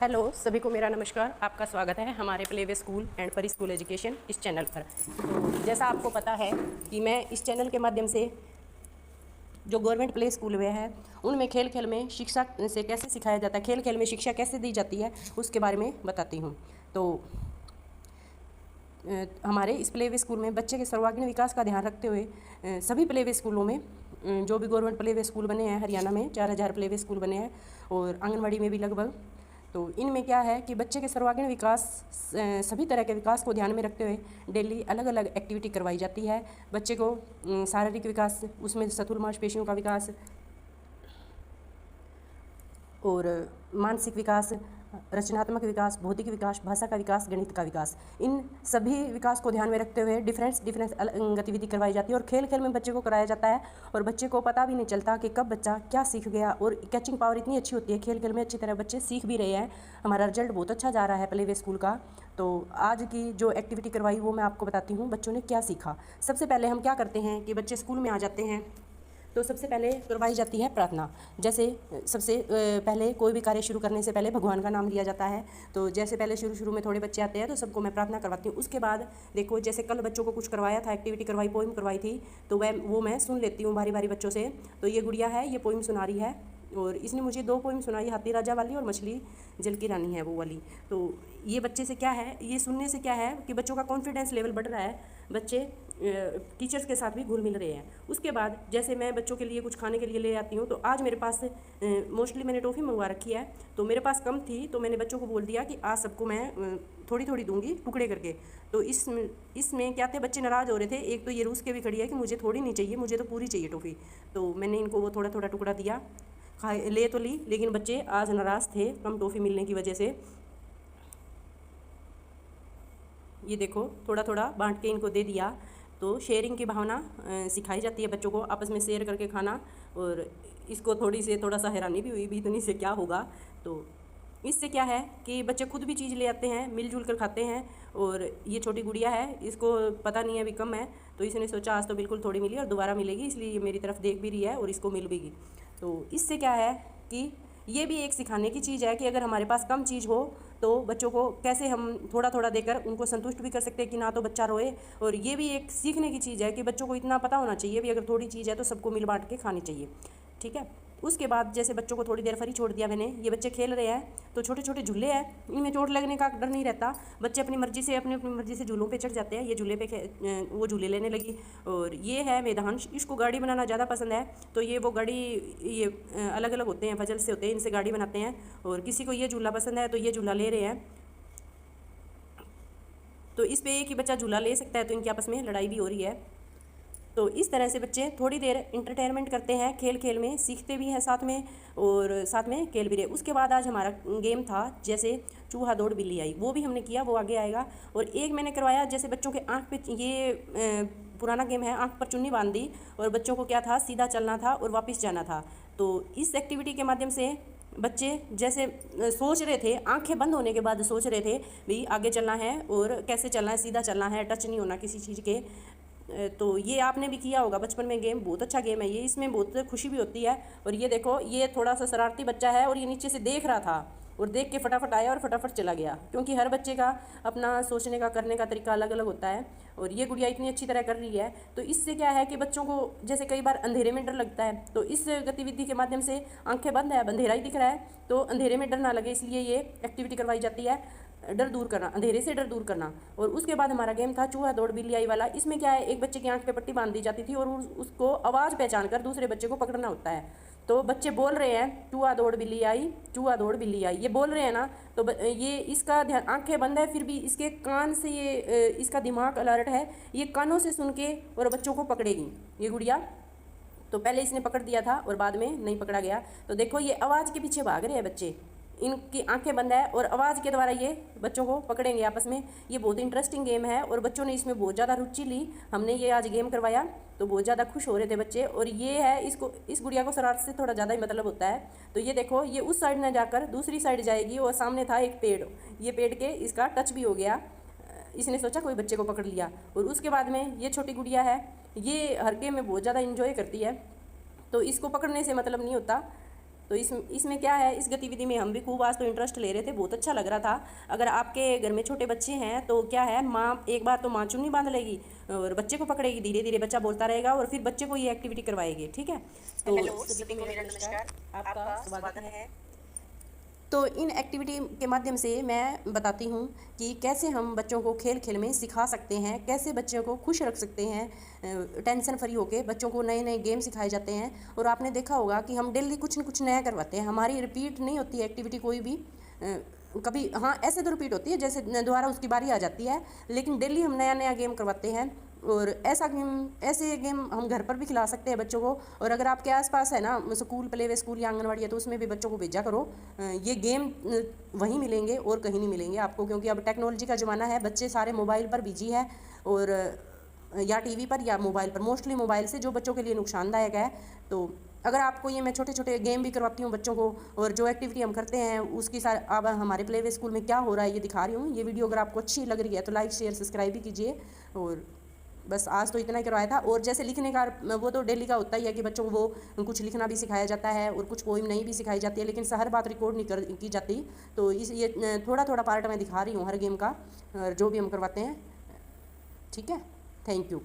Hello सभी को मेरा नमस्कार। आपका स्वागत है हमारे प्लेवे स्कूल एंड परी स्कूल एजुकेशन इस चैनल पर। तो जैसा आपको पता है कि मैं इस चैनल के माध्यम से जो गवर्नमेंट प्ले स्कूल वे हैं उनमें खेल खेल में शिक्षा से कैसे सिखाया जाता है, खेल खेल में शिक्षा कैसे दी जाती है, उसके बारे में बताती हूँ। तो हमारे इस प्लेवे स्कूल में बच्चे के सर्वांगीण विकास का ध्यान रखते हुए सभी प्लेवे स्कूलों में जो भी गवर्नमेंट प्लेवे स्कूल बने हैं, हरियाणा में 4000 प्लेवे स्कूल बने हैं और आंगनवाड़ी में भी लगभग। तो इनमें क्या है कि बच्चे के सर्वांगीण विकास, सभी तरह के विकास को ध्यान में रखते हुए डेली अलग अलग एक्टिविटी करवाई जाती है। बच्चे को शारीरिक विकास, उसमें स्थूल मांसपेशियों का विकास और मानसिक विकास, रचनात्मक विकास, बौद्धिक विकास, भाषा का विकास, गणित का विकास, इन सभी विकास को ध्यान में रखते हुए डिफरेंस गतिविधि करवाई जाती है और खेल खेल में बच्चे को कराया जाता है। और बच्चे को पता भी नहीं चलता कि कब बच्चा क्या सीख गया। और कैचिंग पावर इतनी अच्छी होती है, खेल खेल में अच्छी तरह बच्चे सीख भी रहे हैं। हमारा रिजल्ट बहुत अच्छा जा रहा है प्लेवे स्कूल का। तो आज की जो एक्टिविटी करवाई वो मैं आपको बताती हूँ बच्चों ने क्या सीखा। सबसे पहले हम क्या करते हैं कि बच्चे स्कूल में आ जाते हैं तो सबसे पहले करवाई जाती है प्रार्थना। जैसे सबसे पहले कोई भी कार्य शुरू करने से पहले भगवान का नाम लिया जाता है। तो जैसे पहले शुरू में थोड़े बच्चे आते हैं तो सबको मैं प्रार्थना करवाती हूँ। उसके बाद देखो, जैसे कल बच्चों को कुछ करवाया था, एक्टिविटी करवाई, पोइम करवाई थी, तो वो मैं सुन लेती हूँ बारी बारी बच्चों से। तो ये गुड़िया है, ये पोइम सुना रही है और इसने मुझे 2 पोइम सुनाई, हाथी राजा वाली और मछली जल की रानी है वो वाली। तो ये बच्चे से क्या है, ये सुनने से क्या है कि बच्चों का कॉन्फिडेंस लेवल बढ़ रहा है, बच्चे टीचर्स के साथ भी घुल मिल रहे हैं। उसके बाद जैसे मैं बच्चों के लिए कुछ खाने के लिए ले आती हूँ, तो आज मेरे पास मोस्टली मैंने टॉफ़ी मंगवा रखी है, तो मेरे पास कम थी, तो मैंने बच्चों को बोल दिया कि आज सबको मैं थोड़ी थोड़ी दूंगी, टुकड़े करके। तो इसमें क्या थे, बच्चे नाराज़ हो रहे थे। एक तो ये रूस के भी खड़ी है कि मुझे थोड़ी नहीं चाहिए, मुझे तो पूरी चाहिए टॉफ़ी। तो मैंने इनको वो थोड़ा थोड़ा टुकड़ा दिया, खाए, ले तो ली, लेकिन बच्चे आज नाराज़ थे कम टॉफ़ी मिलने की वजह से। ये देखो, थोड़ा थोड़ा बांट के इनको दे दिया। तो शेयरिंग की भावना सिखाई जाती है बच्चों को, आपस में शेयर करके खाना। और इसको थोड़ा सा हैरानी भी हुई भी, इतनी से क्या होगा। तो इससे क्या है कि बच्चे खुद भी चीज़ ले आते हैं, मिलजुल कर खाते हैं। और ये छोटी गुड़िया है, इसको पता नहीं है अभी कम है, तो इसने सोचा आज तो बिल्कुल थोड़ी मिली और दोबारा मिलेगी, इसलिए ये मेरी तरफ देख भी रही है और इसको मिल भी। तो इससे क्या है कि ये भी एक सिखाने की चीज़ है कि अगर हमारे पास कम चीज़ हो तो बच्चों को कैसे हम थोड़ा थोड़ा देकर उनको संतुष्ट भी कर सकते हैं कि ना तो बच्चा रोए। और ये भी एक सीखने की चीज़ है कि बच्चों को इतना पता होना चाहिए भी, अगर थोड़ी चीज़ है तो सबको मिल बांट के खानी चाहिए। ठीक है। उसके बाद जैसे बच्चों को थोड़ी देर फ्री छोड़ दिया मैंने, ये बच्चे खेल रहे हैं, तो छोटे छोटे झूले हैं, इनमें चोट लगने का डर नहीं रहता। बच्चे अपनी मर्जी से झूलों पे चढ़ जाते हैं। ये झूले पे वो झूले लेने लगी। और ये है वेदांश, इसको गाड़ी बनाना ज़्यादा पसंद है, तो ये वो गाड़ी, ये अलग अलग होते हैं, फजल से होते हैं, इनसे गाड़ी बनाते हैं। और किसी को ये झूला पसंद है तो ये झूला ले रहे हैं। तो इस पे एक ही बच्चा झूला ले सकता है, तो इनकी आपस में लड़ाई भी हो रही है। तो इस तरह से बच्चे थोड़ी देर इंटरटेनमेंट करते हैं, खेल खेल में सीखते भी हैं साथ में और साथ में खेल भी रहे। उसके बाद आज हमारा गेम था जैसे चूहा दौड़ बिल्ली आई, वो भी हमने किया, वो आगे आएगा। और एक मैंने करवाया जैसे बच्चों के आँख पे, ये पुराना गेम है, आँख पर चुन्नी बांध दी और बच्चों को क्या था, सीधा चलना था और वापस जाना था। तो इस एक्टिविटी के माध्यम से बच्चे जैसे सोच रहे थे, आंखें बंद होने के बाद सोच रहे थे भाई आगे चलना है और कैसे चलना है, सीधा चलना है, टच नहीं होना किसी चीज़ के। तो ये आपने भी किया होगा बचपन में गेम, बहुत अच्छा गेम है ये, इसमें बहुत खुशी भी होती है। और ये देखो, ये थोड़ा सा शरारती बच्चा है और ये नीचे से देख रहा था और देख के फटाफट आया और फटाफट चला गया, क्योंकि हर बच्चे का अपना सोचने का, करने का तरीका अलग अलग होता है। और ये गुड़िया इतनी अच्छी तरह कर रही है। तो इससे क्या है कि बच्चों को जैसे कई बार अंधेरे में डर लगता है, तो इस गतिविधि के माध्यम से आंखें बंद है, अब अंधेरा ही दिख रहा है, तो अंधेरे में डर ना लगे, इसलिए ये एक्टिविटी करवाई जाती है, डर दूर करना, अंधेरे से डर दूर करना। और उसके बाद हमारा गेम था चूहा दौड़ बिल्ली आई वाला। इसमें क्या है, एक बच्चे की आंख पे पट्टी बांध दी जाती थी और उसको आवाज़ पहचान कर दूसरे बच्चे को पकड़ना होता है। तो बच्चे बोल रहे हैं चूहा दौड़ बिल्ली आई, चूहा दौड़ बिल्ली आई, ये बोल रहे हैं ना। तो ये इसका ध्यान, आंखें बंद है फिर भी इसके कान से ये इसका दिमाग अलर्ट है, ये कानों से सुन के और बच्चों को पकड़ेगी ये गुड़िया। तो पहले इसने पकड़ दिया था और बाद में नहीं पकड़ा गया। तो देखो, ये आवाज़ के पीछे भाग रहे हैं बच्चे, इनकी आंखें बंद है और आवाज़ के द्वारा ये बच्चों को पकड़ेंगे आपस में। ये बहुत इंटरेस्टिंग गेम है और बच्चों ने इसमें बहुत ज़्यादा रुचि ली। हमने ये आज गेम करवाया तो बहुत ज़्यादा खुश हो रहे थे बच्चे। और ये है, इसको, इस गुड़िया को शरारत से थोड़ा ज़्यादा ही मतलब होता है। तो ये देखो, ये उस साइड न जाकर दूसरी साइड जाएगी और सामने था एक पेड़, ये पेड़ के इसका टच भी हो गया, इसने सोचा कोई बच्चे को पकड़ लिया। और उसके बाद में ये छोटी गुड़िया है, ये हर गेम में बहुत ज़्यादा इंजॉय करती है, तो इसको पकड़ने से मतलब नहीं होता। तो इसमें क्या है, इस गतिविधि में हम भी खूब आज तो इंटरेस्ट ले रहे थे, बहुत अच्छा लग रहा था। अगर आपके घर में छोटे बच्चे हैं तो क्या है, माँ एक बार तो माँ चुन्नी बांध लेगी और बच्चे को पकड़ेगी, धीरे धीरे बच्चा बोलता रहेगा और फिर बच्चे को ये एक्टिविटी करवाएगी। ठीक है, तो हेलो, सभी को मेरा नमस्कार। आपका स्वागत है। तो इन एक्टिविटी के माध्यम से मैं बताती हूँ कि कैसे हम बच्चों को खेल खेल में सिखा सकते हैं, कैसे बच्चों को खुश रख सकते हैं, टेंशन फ्री होके बच्चों को नए नए गेम सिखाए जाते हैं। और आपने देखा होगा कि हम डेली कुछ न कुछ नया करवाते हैं, हमारी रिपीट नहीं होती है एक्टिविटी कोई भी। कभी हाँ ऐसे तो रिपीट होती है जैसे दोबारा उसकी बारी आ जाती है, लेकिन डेली हम नया नया गेम करवाते हैं। और ऐसे गेम हम घर पर भी खिला सकते हैं बच्चों को। और अगर आपके आसपास है ना स्कूल, प्ले वे स्कूल या आंगनवाड़ी है, तो उसमें भी बच्चों को भेजा करो। ये गेम वहीं मिलेंगे और कहीं नहीं मिलेंगे आपको, क्योंकि अब टेक्नोलॉजी का ज़माना है, बच्चे सारे मोबाइल पर बिजी है और या टीवी पर या मोबाइल पर, मोस्टली मोबाइल से, जो बच्चों के लिए नुकसानदायक है। तो अगर आपको ये मैं छोटे छोटे गेम भी करवाती हूँ बच्चों को, और जो एक्टिविटी हम करते हैं उसकी अब हमारे प्ले वे स्कूल में क्या हो रहा है ये दिखा रही हूँ। ये वीडियो अगर आपको अच्छी लग रही है तो लाइक शेयर सब्सक्राइब भी कीजिए। और बस आज तो इतना ही करवाया था। और जैसे लिखने का वो तो डेली का होता ही है कि बच्चों को वो कुछ लिखना भी सिखाया जाता है और कुछ पोइम नहीं भी सिखाई जाती है, लेकिन हर बात रिकॉर्ड नहीं की जाती। तो ये थोड़ा थोड़ा पार्ट मैं दिखा रही हूँ हर गेम का, जो भी हम करवाते हैं। ठीक है, थैंक यू।